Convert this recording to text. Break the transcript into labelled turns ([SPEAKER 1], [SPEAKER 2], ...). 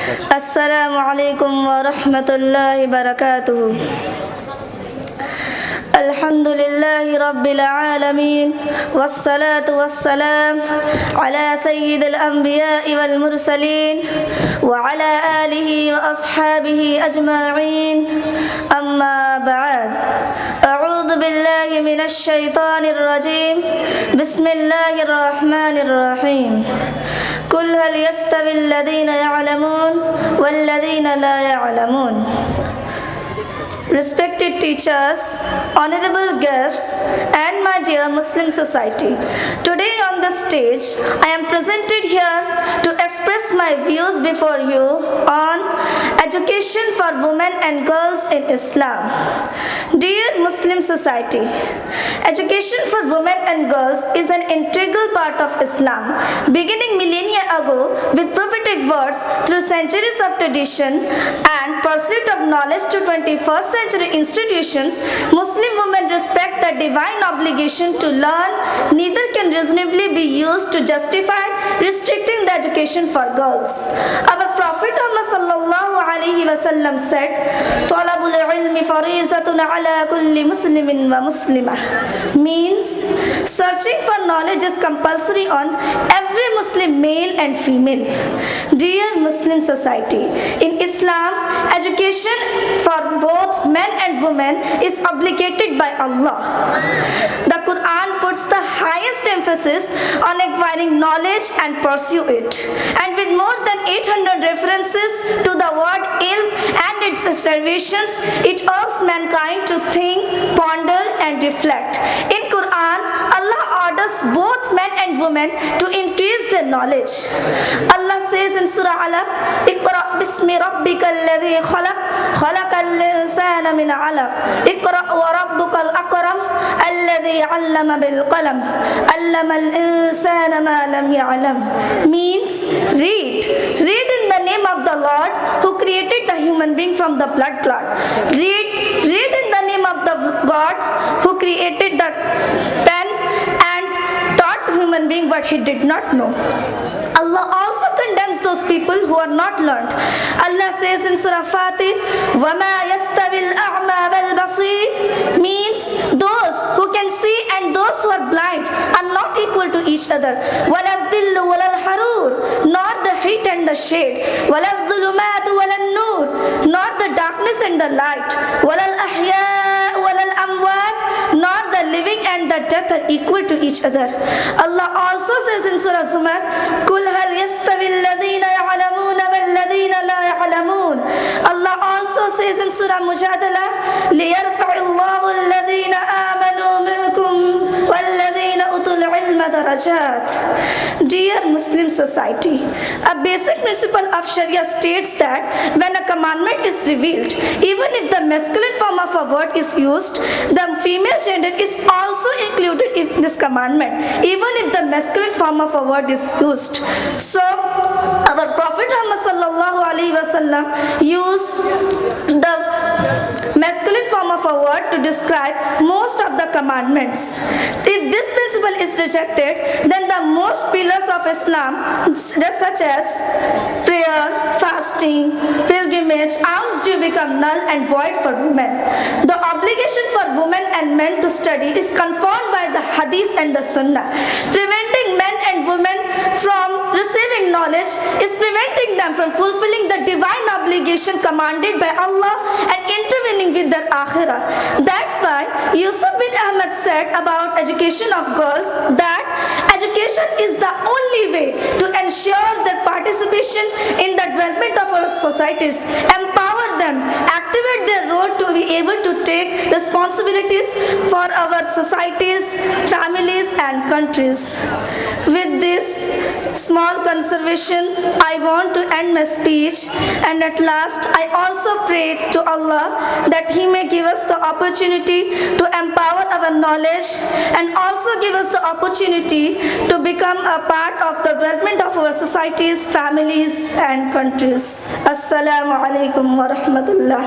[SPEAKER 1] Assalamu alaikum wa rahmatullahi wa barakatuh. Alhamdulillahi Rabbil Alameen. Wassalatu wassalam ala Sayyidil Anbiya'i wal Mursaleen wa ala alihi wa ashabihi ajma'in. Amma ba'd. A'udhu billahi minash shaitanir rajim. Bismillahir rahmanir rahim. Qul hal yastawi alladhina ya'lamun wal ladhina la ya'lamun. Respected teachers, honorable guests, and my dear Muslim society, today on the stage I am presented here to express my views before you on education for women and girls in Islam. Dear Muslim society, education for women and girls is an integral part of Islam, beginning millennia ago with prophetic words through centuries of tradition and pursuit of knowledge to 21st century institutions. Muslim women respect the divine obligation to learn, neither can reasonably be used to justify restricting the education for girls. Our Prophet Muhammad sallallahu alaihi wasallam said, "Talabul ilmi farizatun ala kulli muslimin wa muslimah," means searching for knowledge is compulsory on every Muslim male and female. Dear Muslim society, in Islam, education for both men and women is obligated by Allah. The Quran puts the highest emphasis on acquiring knowledge and pursue it. And with more than 800 references to the word ilm and its derivations, it urges mankind to think, ponder and reflect. In Quran, Allah orders both men and women to increase their knowledge. Allah says in Surah Alaq, "Iqra bismi rabbikal ladhi khalaq, khalaqal insana min 'alaq. Iqra wa rabbukal akram, alladhi 'allama bil qalam, 'allamal insana ma lam ya'lam." Means read in the name of the Lord who created the human being from the blood clot. Read in the name of the God who created the pen and taught human being what he did not know. Allah also condemns those people who are not learned. Allah says in Surah Fatir, وَمَا يَسْتَوِي الْأَعْمَى وَالْبَصِيرُ, means those who can see and those who are blind are not equal to each other. وَلَا الظِّلُّ وَلَا الْحَرُورُ, nor the heat and the shade. وَلَا الظُّلُمَاتُ وَلَا النُّورُ, nor the darkness and the light. وَلَا الْأَحْيَاءُ وَلَا الْأَمْوَاتُ, nor the living and the death are equal to each other. Allah also says in Surah Zumar, قُلْ هَلْ يَسْتَوِي الَّذِينَ يَعْلَمُونَ وَالَّذِينَ لَا يَعْلَمُونَ. Allah also says in Surah Mujadala, لِيَرْفَعِ اللَّهُ الَّذِينَ آمَنُوا مِنْكُمْ وَالَّذِينَ أُوتُوا الْعِلْمَ دَرَجَاتٍ. Dear Muslim society, a basic principle of Sharia states that when a commandment is revealed, even if the masculine form of a word is used, the female gender is also included in this commandment, even if the masculine form of a word is used. So, our Prophet Muhammad sallallahu alaihi wasallam used the masculine form of a word to describe most of the commandments. If this principle is rejected, then the most pillars of Islam, such as prayer, fasting, pilgrimage, alms do become null and void for women. The obligation for women and men to study is confirmed by the Hadith and the Sunnah. Preventing men and women from receiving knowledge is preventing them from fulfilling the divine obligation commanded by Allah and intervening with their akhirah. That's why Yusuf bin Ahmad said about education of girls that education is the only way to ensure their participation in the development of our societies, empower them, activate their role to be able to take responsibilities for our societies, families and countries. With this small conservation, I want to end my speech, and at last I also pray to Allah that He may give us the opportunity to empower our knowledge and also give us the opportunity to become a part of the development of our societies, families and countries. Assalamu alaikum wa rahmatullah.